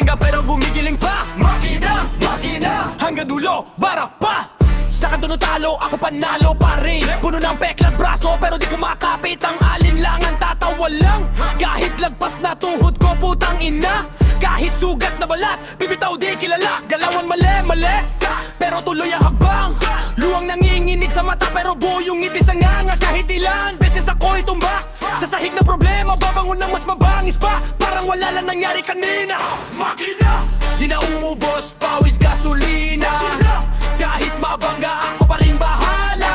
ka pero gumigiling pa. Makina, makina, hanggang dulo, bara pa. Sa kanto talo, ako panalo pa rin. Puno ng peklat braso pero di ko makapit ang alinlangan. Tatawa lang, kahit lagpas na tuhod ko, putang ina. Kahit sugat na balat, bibitaw di kilala. Galawan mali, mali, pero tuloy ang habang. Luwang nanginginig sa mata pero buo yung ngiti sa nganga. Kahit ilan beses ako'y tumbak sa sahig na problema, babangon ng mas mabangis pa. Parang wala lang nangyari kanina. Makina, di na uubos, pawis gasolina. Kahit mabangga ako pa rin bahala.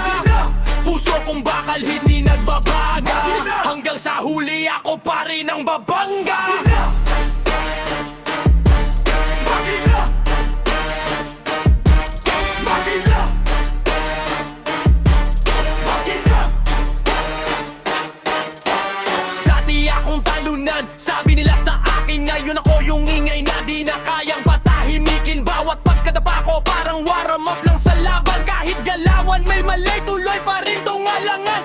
Puso kong bakal hindi nagbabaga. Hanggang sa huli ako pa rin ang babangga. Sabi nila sa akin ngayon ako yung ingay na di na kayang patahimikin. Bawat pagkadapa ko parang warm up lang sa laban. Kahit galawan may mali, tuloy pa rin tungalangan.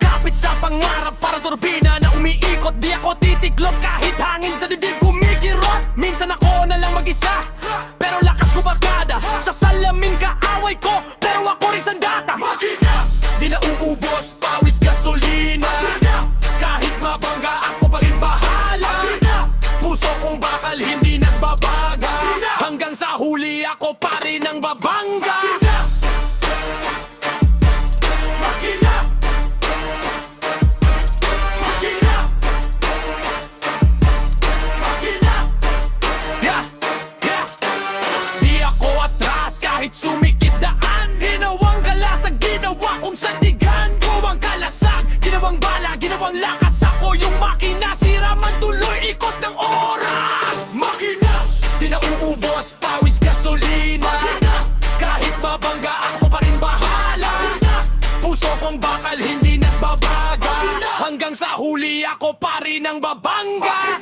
Kapit sa pangarap parang turbina na umiikot. Di ako titiklop kahit hangin sa dibdib kumikirot. Minsan ako na lang mag-isa pero lakas ko barkada. Sa salamin kaaway ko pero ako rin sandata. Di na uubos, pawis gasolina. Kahit mabangga ako pa rin bahala. Puso kong bakal hindi nagbabaga. Hanggang sa huli ako pa rin ang babangga. Makina, makina, makina. Yeah, yeah. Di ako atras kahit sumikit daan. Ginawang gala sa ginawa kong sandigan. Buwang kalasag, ginawang bala, ginawang lakas. Ako yung makina, sira man tuloy ikot ng oras. Makina, di na uubos, pawis gasolina. Kahit mabangga ako pa rin bahala. Puso kong bakal hindi nagbabaga. Hanggang sa huli ako pa rin ang babangga.